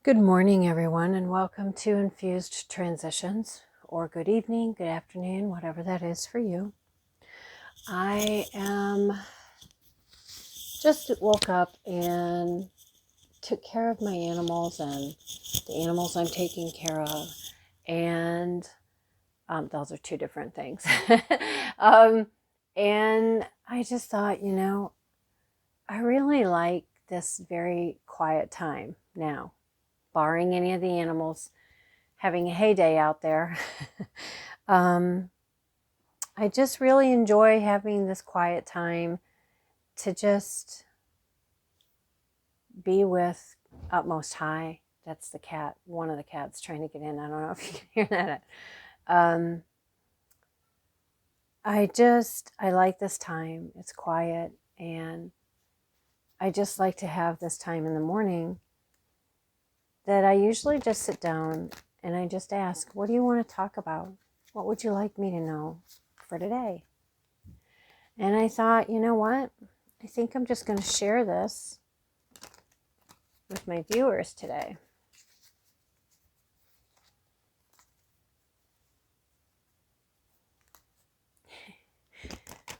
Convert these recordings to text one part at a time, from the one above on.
Good morning, everyone, and welcome to Infused Transitions, or good evening, good afternoon, whatever that is for you. I just woke up and took care of my animals and the animals I'm taking care of, and those are two different things. And I just thought, I really like this very quiet time now, barring any of the animals having a heyday out there. I just really enjoy having this quiet time to just be with Utmost High. That's the cat, one of the cats trying to get in. I don't know if you can hear that. I like this time. It's quiet, and I just like to have this time in the morning that I usually just sit down and I just ask, what do you want to talk about? What would you like me to know for today? And I thought, you know what? I think I'm just going to share this with my viewers today.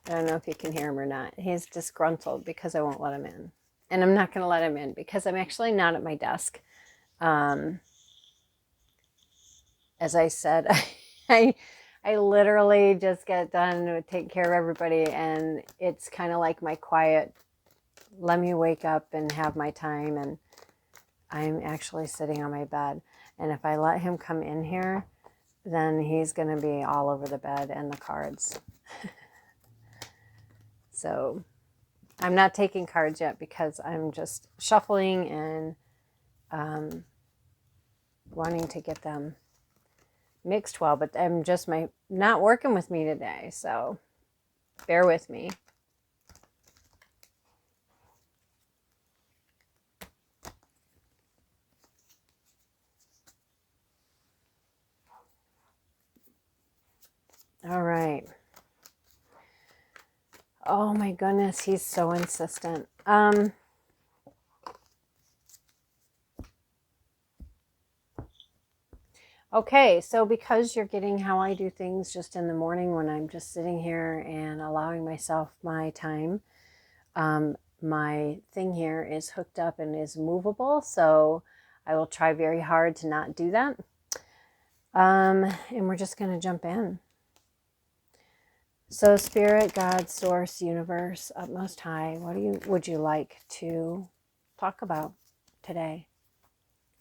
I don't know if you can hear him or not. He's disgruntled because I won't let him in. And I'm not going to let him in because I'm actually not at my desk. As I said, I literally just get done to take care of everybody, and it's kind of like my quiet, let me wake up and have my time, and I'm actually sitting on my bed. And if I let him come in here, then he's going to be all over the bed and the cards. So I'm not taking cards yet because I'm just shuffling and wanting to get them mixed well, but I'm just not working with me today, so bear with me. All right. Oh my goodness, he's so insistent. Okay, so because you're getting how I do things just in the morning when I'm just sitting here and allowing myself my time, my thing here is hooked up and is movable, so I will try very hard to not do that. And we're just going to jump in. So Spirit, God, Source, Universe, Utmost High, what would you like to talk about today?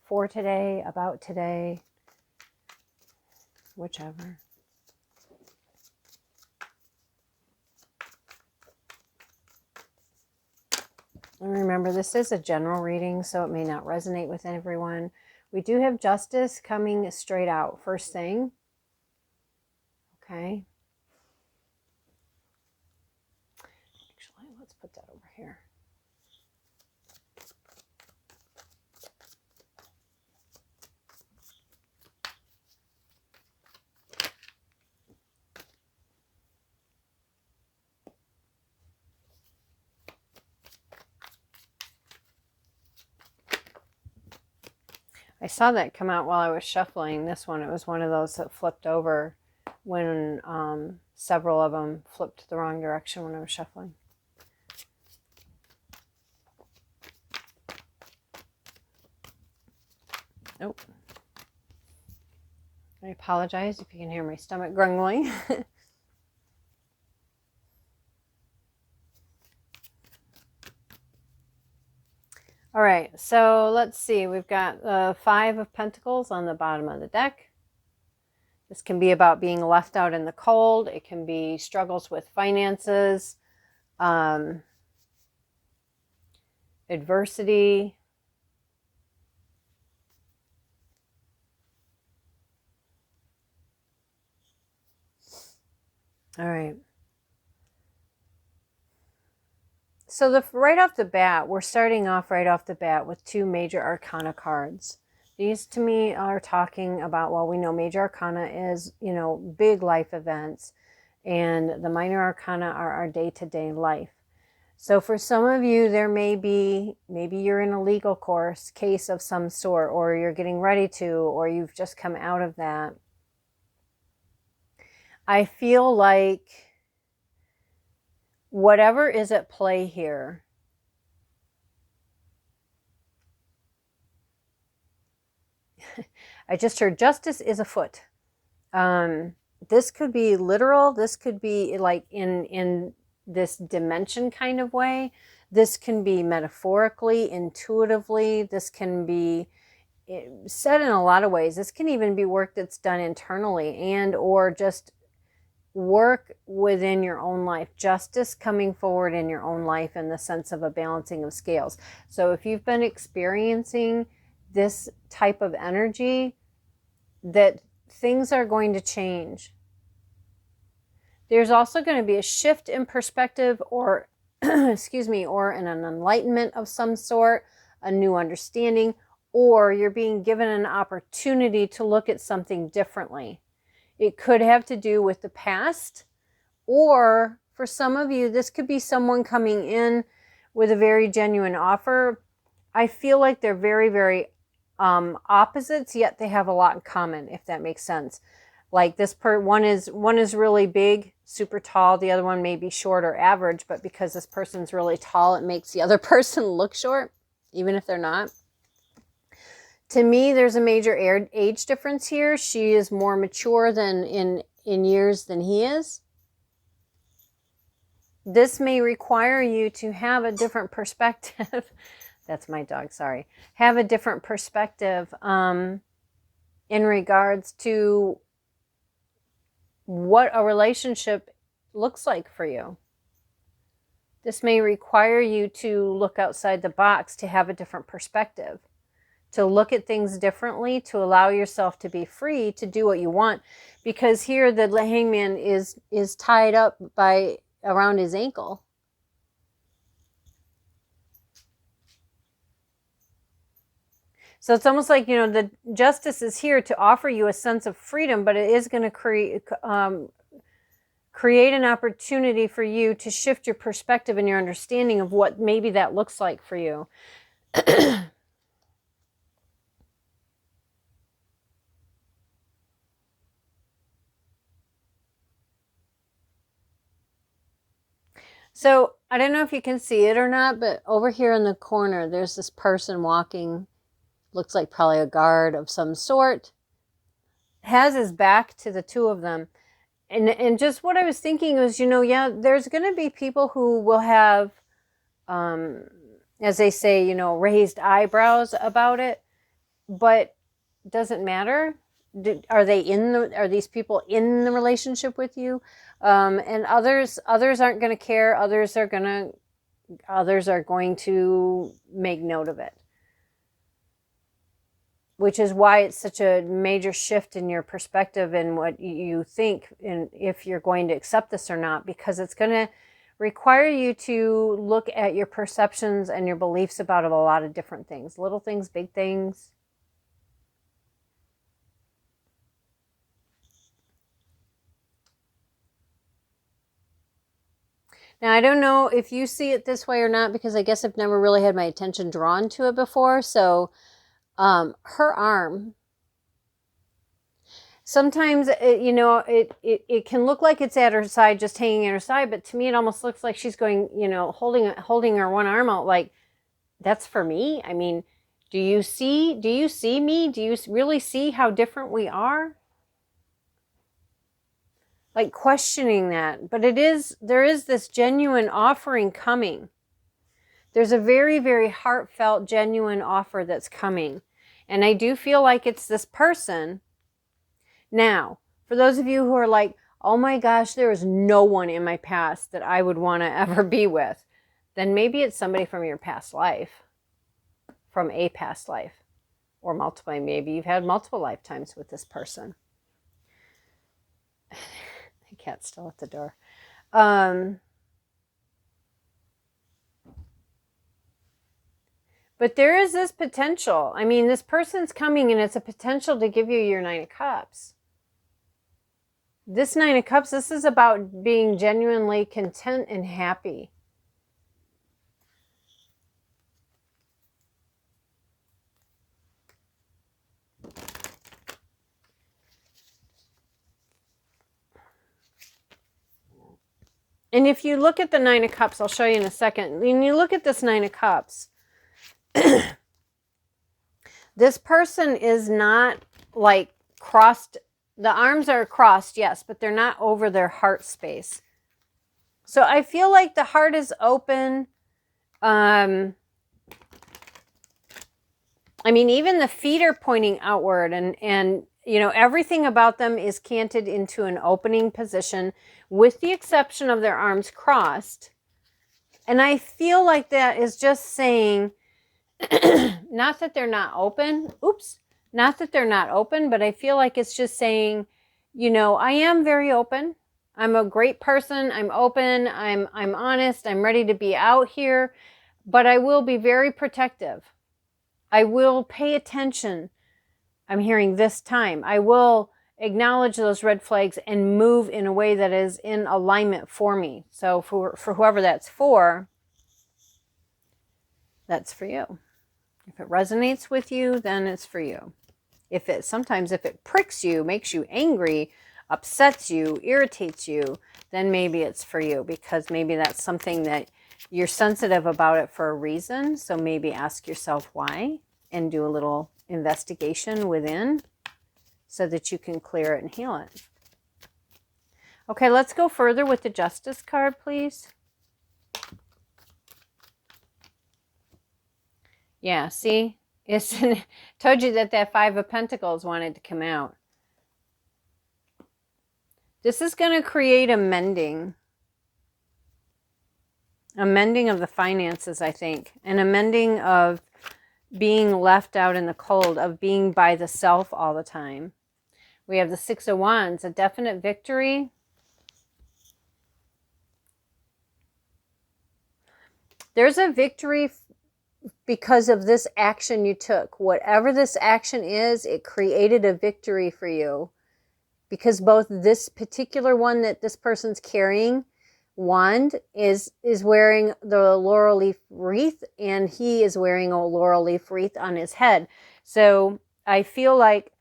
For today, about today, whichever. And remember, this is a general reading, so it may not resonate with everyone. We do have Justice coming straight out first thing. Okay. Actually, let's put that over here. I saw that come out while I was shuffling. This one, it was one of those that flipped over when several of them flipped the wrong direction when I was shuffling. Nope. I apologize if you can hear my stomach grumbling. All right, so let's see. We've got the Five of Pentacles on the bottom of the deck. This can be about being left out in the cold. It can be struggles with finances, adversity. All right. So right off the bat, we're starting off right off the bat with two major arcana cards. These to me are talking about, well, we know major arcana is, big life events, and the minor arcana are our day-to-day life. So for some of you, there may be, maybe you're in a legal case of some sort, or you're getting ready to, or you've just come out of that. I feel like whatever is at play here, I just heard justice is afoot. This could be literal. This could be like in this dimension kind of way. This can be metaphorically, intuitively. This can be said in a lot of ways. This can even be work that's done internally and or just work within your own life. Justice coming forward in your own life in the sense of a balancing of scales. So if you've been experiencing this type of energy, that things are going to change. There's also going to be a shift in perspective or, excuse me, or an enlightenment of some sort, a new understanding, or you're being given an opportunity to look at something differently. It could have to do with the past, or for some of you, this could be someone coming in with a very genuine offer. I feel like they're very, very opposites, yet they have a lot in common, if that makes sense. Like this one is really big, super tall. The other one may be short or average, but because this person's really tall, it makes the other person look short, even if they're not. To me, there's a major age difference here. She is more mature than in years than he is. This may require you to have a different perspective. That's my dog, sorry. Have a different perspective in regards to what a relationship looks like for you. This may require you to look outside the box, to have a different perspective, to look at things differently, to allow yourself to be free to do what you want. Because here the hangman is tied up around his ankle. So it's almost like, the justice is here to offer you a sense of freedom, but it is going to create an opportunity for you to shift your perspective and your understanding of what maybe that looks like for you. So I don't know if you can see it or not, but over here in the corner, there's this person walking. Looks like probably a guard of some sort. Has his back to the two of them. And just what I was thinking was, there's going to be people who will have, as they say, raised eyebrows about it, but it doesn't matter. Are these people in the relationship with you? And others aren't going to care. Others are going to make note of it. Which is why it's such a major shift in your perspective and what you think, and if you're going to accept this or not, because it's going to require you to look at your perceptions and your beliefs about a lot of different things, little things, big things. Now, I don't know if you see it this way or not, because I guess I've never really had my attention drawn to it before. So her arm, sometimes it can look like it's at her side, just hanging at her side, but to me it almost looks like she's going, holding her one arm out, like, that's for me. I mean, do you see me? Do you really see how different we are? Like, questioning that. But there is this genuine offering coming. There's a very, very heartfelt, genuine offer that's coming. And I do feel like it's this person. Now, for those of you who are like, oh my gosh, there is no one in my past that I would want to ever be with, then maybe it's somebody from your past life, from a past life, or multiple. Maybe you've had multiple lifetimes with this person. The cat's still at the door. But there is this potential. I mean, this person's coming and it's a potential to give you your 9 of Cups. This 9 of Cups, this is about being genuinely content and happy. And if you look at the Nine of Cups, I'll show you in a second. When you look at this Nine of Cups, this person is not like crossed. The arms are crossed, yes, but they're not over their heart space. So I feel like the heart is open. I mean, even the feet are pointing outward, and you know, everything about them is canted into an opening position with the exception of their arms crossed. And I feel like that is just saying, not that they're not open. Oops. Not that they're not open, but I feel like it's just saying, you know, I am very open. I'm a great person. I'm open. I'm honest. I'm ready to be out here, but I will be very protective. I will pay attention. I'm hearing this time. I will acknowledge those red flags and move in a way that is in alignment for me. So for whoever that's for you. If it resonates with you, then it's for you. Sometimes if it pricks you, makes you angry, upsets you, irritates you, then maybe it's for you, because maybe that's something that you're sensitive about it for a reason. So maybe ask yourself why and do a little investigation within so that you can clear it and heal it. Okay, let's go further with the Justice card, please. Yeah, see? Told you that Five of Pentacles wanted to come out. This is going to create a mending. A mending of the finances, I think. And a mending of being left out in the cold, of being by the self all the time. We have the Six of Wands, a definite victory. There's a victory because of this action you took. Whatever this action is, it created a victory for you. Because both this particular one that this person's carrying, wand, is wearing the laurel leaf wreath, and he is wearing a laurel leaf wreath on his head. So I feel like,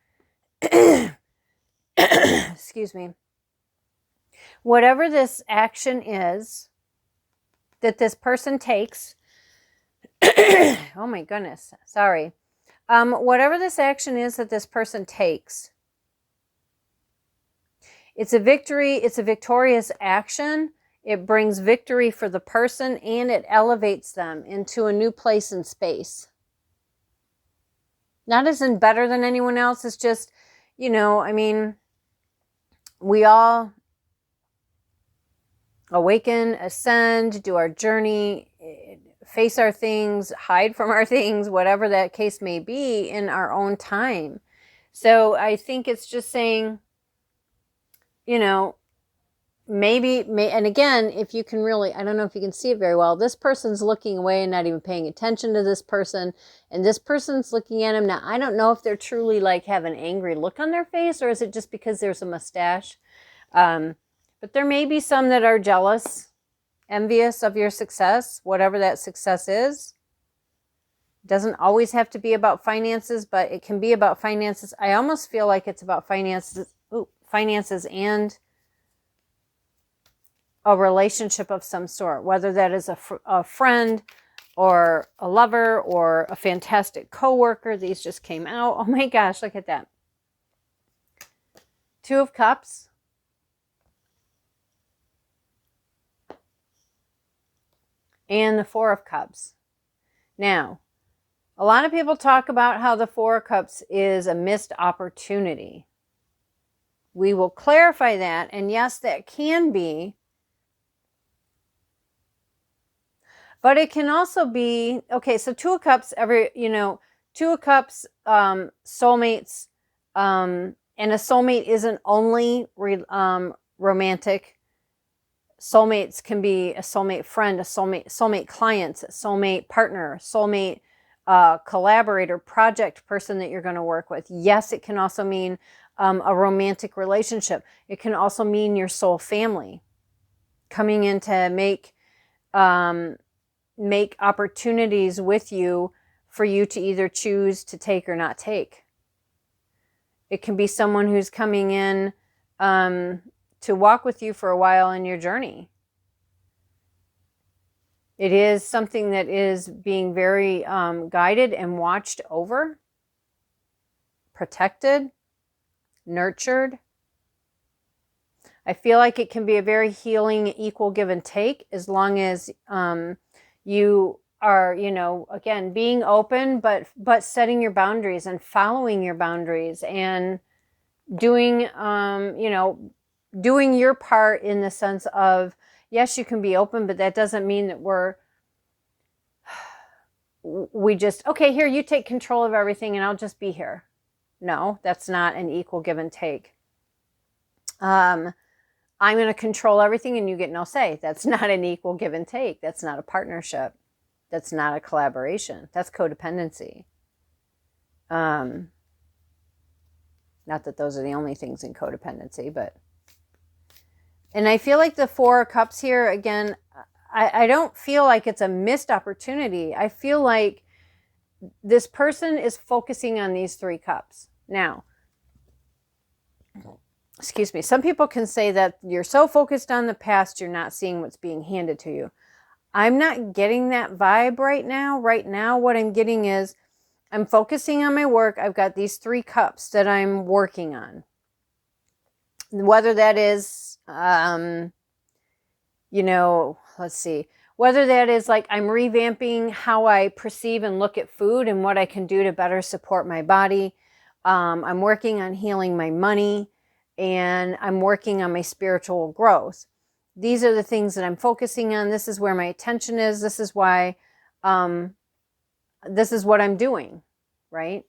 excuse me, whatever this action is that this person takes, oh my goodness, sorry. Whatever this action is that this person takes, it's a victory, it's a victorious action. It brings victory for the person, and it elevates them into a new place in space. Not as in better than anyone else, it's just, you know, I mean, we all awaken, ascend, do our journey, face our things, hide from our things, whatever that case may be, in our own time. So I think it's just saying, you know, and again, if you can really, I don't know if you can see it very well, this person's looking away and not even paying attention to this person, and this person's looking at him. Now, I don't know if they're truly like have an angry look on their face, or is it just because there's a mustache? But there may be some that are jealous, envious of your success, whatever that success is. It doesn't always have to be about finances, but it can be about finances. I almost feel like it's about finances and a relationship of some sort, whether that is a friend or a lover or a fantastic coworker. These just came out. Oh my gosh, look at that. Two of Cups. And the Four of Cups. Now, a lot of people talk about how the Four of Cups is a missed opportunity. We will clarify that, and yes, that can be. But it can also be, okay, so Two of Cups, Two of Cups, soulmates, and a soulmate isn't only romantic. Soulmates can be a soulmate friend, a soulmate client, a soulmate partner, soulmate collaborator, project person that you're going to work with. Yes, it can also mean a romantic relationship. It can also mean your soul family coming in to make opportunities with you for you to either choose to take or not take. It can be someone who's coming in to walk with you for a while in your journey. It is something that is being very guided and watched over, protected, nurtured. I feel like it can be a very healing, equal give and take, as long as you are, you know, again, being open, but setting your boundaries and following your boundaries and doing, you know, doing your part in the sense of, yes, you can be open, but that doesn't mean that we just, okay, here, you take control of everything and I'll just be here. No, that's not an equal give and take. I'm going to control everything and you get no say. That's not an equal give and take. That's not a partnership. That's not a collaboration. That's codependency. Not that those are the only things in codependency, but. And I feel like the Four of Cups here, again, I don't feel like it's a missed opportunity. I feel like this person is focusing on these 3 cups. Now, excuse me, some people can say that you're so focused on the past, you're not seeing what's being handed to you. I'm not getting that vibe right now. Right now, what I'm getting is I'm focusing on my work. I've got these 3 cups that I'm working on. Whether that is, you know, let's see, whether that is like I'm revamping how I perceive and look at food and what I can do to better support my body. I'm working on healing my money, and I'm working on my spiritual growth. These are the things that I'm focusing on. This is where my attention is. This is why, this is what I'm doing, right?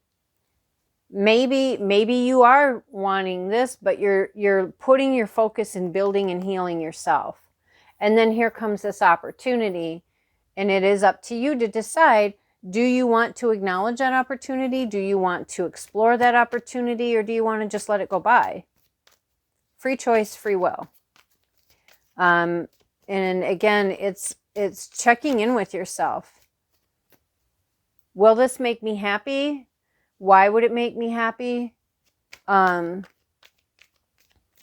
Maybe you are wanting this, but you're putting your focus in building and healing yourself. And then here comes this opportunity, and it is up to you to decide, do you want to acknowledge that opportunity? Do you want to explore that opportunity, or do you want to just let it go by? Free choice, free will. And again, it's checking in with yourself. Will this make me happy? Why would it make me happy? Am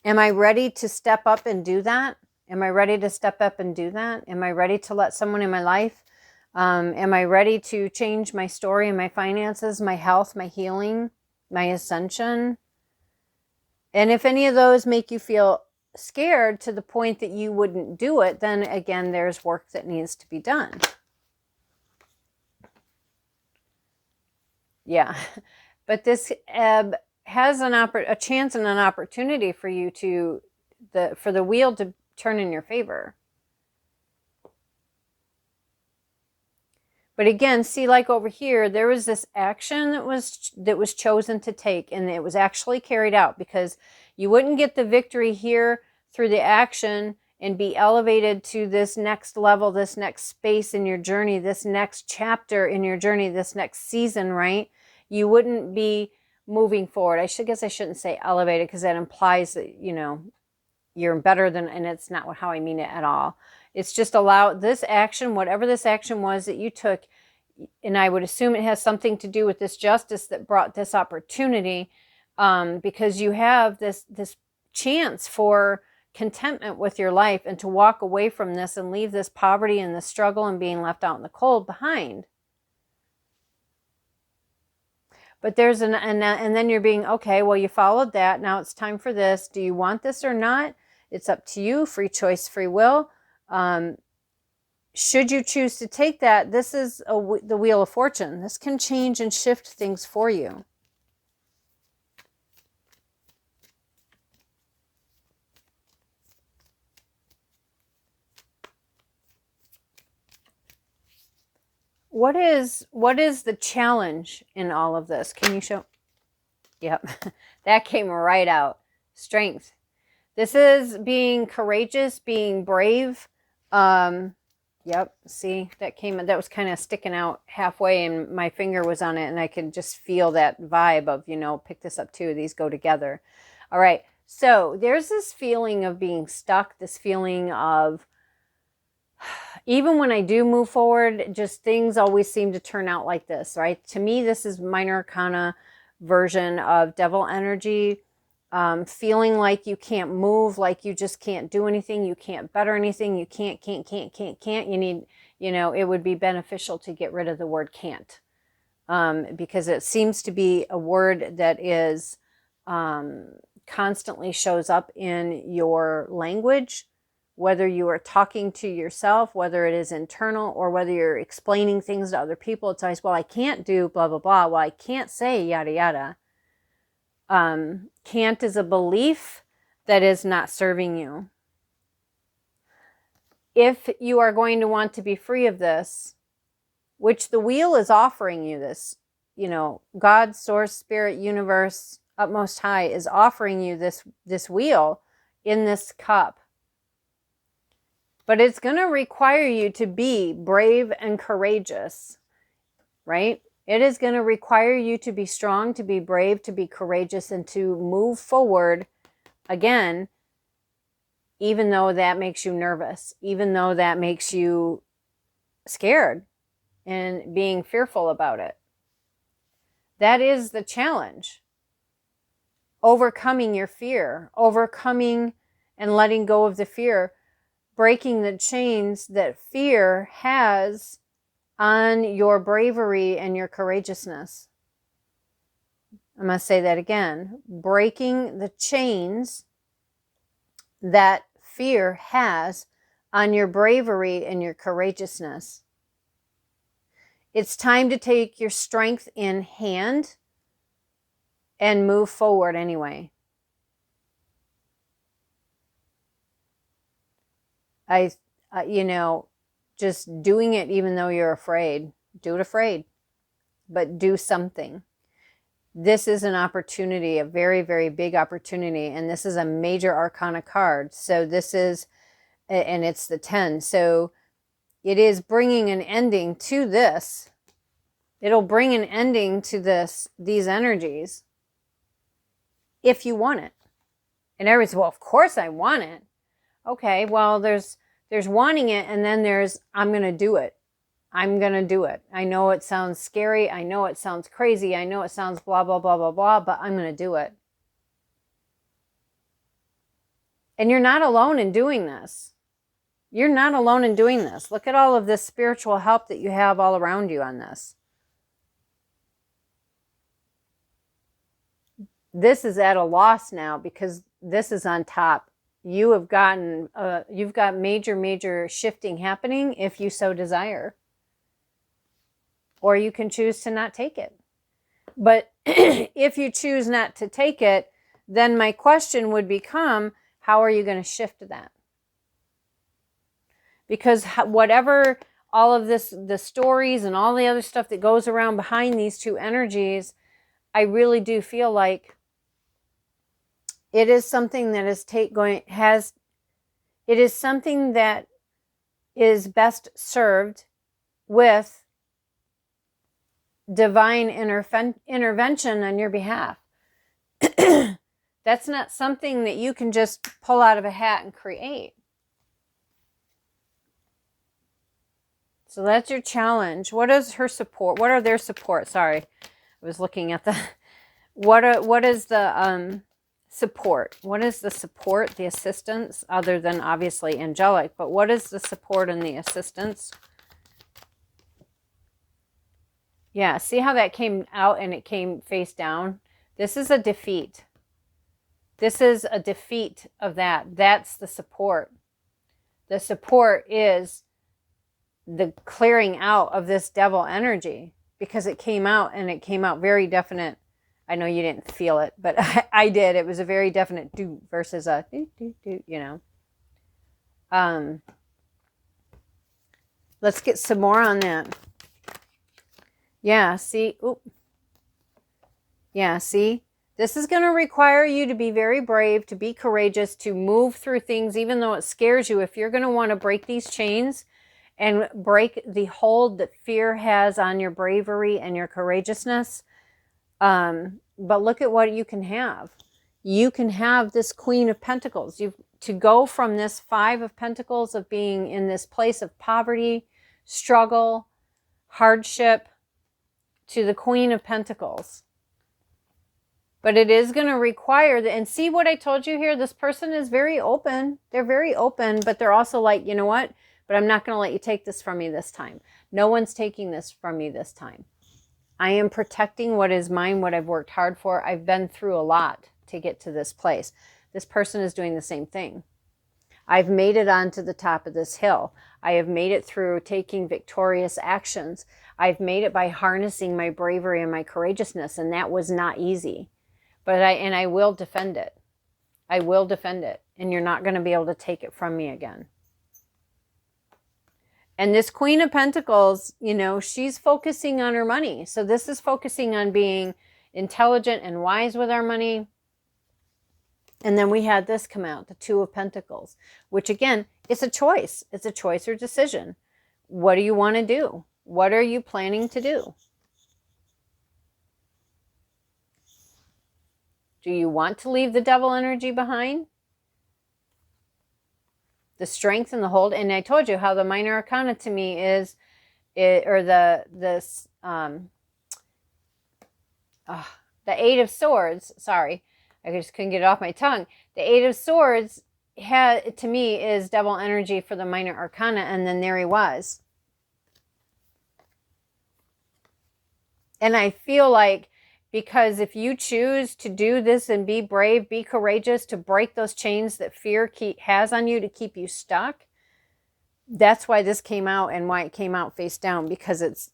I ready to step up and do that? Am I ready to step up and do that? Am I ready to let someone in my life? Am I ready to change my story and my finances, my health, my healing, my ascension? And if any of those make you feel scared to the point that you wouldn't do it, then again, there's work that needs to be done. Yeah, but this has a chance and an opportunity for you for the wheel to turn in your favor. But again, see, like over here, there was this action that was chosen to take, and it was actually carried out, because you wouldn't get the victory here through the action and be elevated to this next level, this next space in your journey, this next chapter in your journey, this next season, right? You wouldn't be moving forward. I guess I shouldn't say elevated, because that implies that, you know, you're better than, and it's not how I mean it at all. It's just allow this action, whatever this action was that you took, and I would assume it has something to do with this justice that brought this opportunity, because you have this chance for contentment with your life and to walk away from this and leave this poverty and this struggle and being left out in the cold behind. But there's and then you're being, okay, well, you followed that. Now it's time for this. Do you want this or not? It's up to you. Free choice, free will. Should you choose to take that, this is the Wheel of Fortune. This can change and shift things for you. What is the challenge in all of this? Can you show? Yep, that came right out. Strength. This is being courageous, being brave. Yep, see, that was kind of sticking out halfway, and my finger was on it, and I could just feel that vibe of, you know, pick this up too. These go together. All right, so there's this feeling of being stuck, this feeling of, even when I do move forward, just things always seem to turn out like this, right? To me, this is Minor Arcana version of devil energy. Feeling like you can't move, like you just can't do anything, you can't better anything, you can't. You you know, it would be beneficial to get rid of the word can't, because it seems to be a word that is constantly shows up in your language, whether you are talking to yourself, whether it is internal, or whether you're explaining things to other people. It's always, well, I can't do blah, blah, blah. Well, I can't say yada, yada. Can't is a belief that is not serving you. If you are going to want to be free of this, which the wheel is offering you this, you know, God, source, spirit, universe, utmost high is offering you this wheel in this cup. But it's going to require you to be brave and courageous, right? It is going to require you to be strong, to be brave, to be courageous, and to move forward again, even though that makes you nervous, even though that makes you scared and being fearful about it. That is the challenge. Overcoming your fear, overcoming and letting go of the fear, breaking the chains that fear has on your bravery and your courageousness. I'm going to say that again. Breaking the chains that fear has on your bravery and your courageousness. It's time to take your strength in hand and move forward anyway. You know, just doing it even though you're afraid. Do it afraid, but do something. This is an opportunity, a very, very big opportunity, and this is a major arcana card. So this is, and it's the 10. So it is bringing an ending to this. It'll bring an ending to these energies if you want it. And everybody's, well, of course I want it. Okay, well, there's wanting it, and then there's, I'm going to do it. I'm going to do it. I know it sounds scary. I know it sounds crazy. I know it sounds blah, blah, blah, blah, blah, but I'm going to do it. And you're not alone in doing this. You're not alone in doing this. Look at all of this spiritual help that you have all around you on this. This is at a loss now because this is on top. You have gotten, you've got major shifting happening if you so desire. Or you can choose to not take it. But if you choose not to take it, then my question would become, how are you going to shift to that? Because whatever all of this, the stories and all the other stuff that goes around behind these two energies, I really do feel like it is something that is it is something that is best served with divine intervention on your behalf. That's not something that you can just pull out of a hat and create. So that's your challenge. What is her support? What are their support? Sorry, I was looking at the... What is the support? What is the support, the assistance, other than obviously angelic? But what is the support and the assistance? Yeah, see how that came out and it came face down? This is a defeat. This is a defeat of that. That's the support. The support is the clearing out of this devil energy, because it came out and it came out very definite. I know you didn't feel it, but I did. It was a very definite do versus a do, you know. Let's get some more on that. Yeah, see? Oop. Yeah, see? This is going to require you to be very brave, to be courageous, to move through things, even though it scares you. If you're going to want to break these chains and break the hold that fear has on your bravery and your courageousness, but look at what you can have. You can have this Queen of Pentacles. To go from this Five of Pentacles of being in this place of poverty, struggle, hardship, to the Queen of Pentacles. But it is going to require that. And see what I told you here? This person is very open. They're very open, but they're also like, you know what? but I'm not going to let you take this from me this time. No one's taking this from me this time. I am protecting what is mine, what I've worked hard for. I've been through a lot to get to this place. This person is doing the same thing. I've made it onto the top of this hill. I have made it through taking victorious actions. I've made it by harnessing my bravery and my courageousness, and that was not easy. But I will defend it. I will defend it, and you're not going to be able to take it from me again. And this Queen of Pentacles, you know, she's focusing on her money. So this is focusing on being intelligent and wise with our money. And then we had this come out, the Two of Pentacles, which again, it's a choice. It's a choice or decision. What do you want to do? What are you planning to do? Do you want to leave the devil energy behind? The strength and the hold. And I told you how the minor arcana to me is, the Eight of Swords. Sorry, I just couldn't get it off my tongue. The Eight of Swords to me is devil energy for the minor arcana, and then there he was. And I feel like, because if you choose to do this and be brave, be courageous, to break those chains that fear has on you to keep you stuck, that's why this came out and why it came out face down, because it's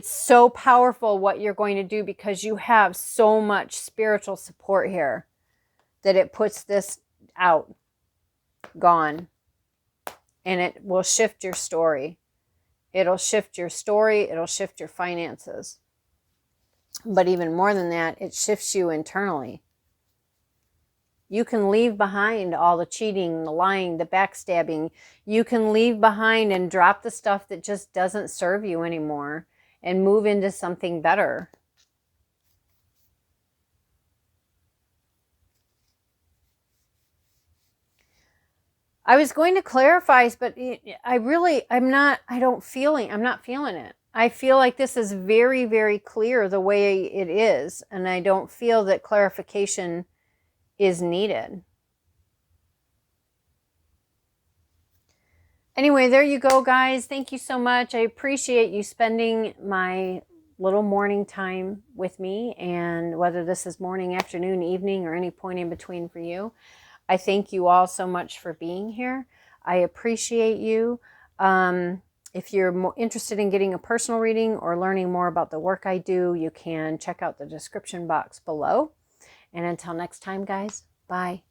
so powerful what you're going to do, because you have so much spiritual support here that it puts this out, gone, and it will shift your story. It'll shift your story. It'll shift your finances. But even more than that, it shifts you internally. You can leave behind all the cheating, the lying, the backstabbing. You can leave behind and drop the stuff that just doesn't serve you anymore and move into something better. I was going to clarify, but I'm not feeling it. I feel like this is very, very clear the way it is, and I don't feel that clarification is needed. Anyway, there you go, guys. Thank you so much. I appreciate you spending my little morning time with me, and whether this is morning, afternoon, evening, or any point in between for you. I thank you all so much for being here. I appreciate you. If you're more interested in getting a personal reading or learning more about the work I do, you can check out the description box below. And until next time, guys, bye.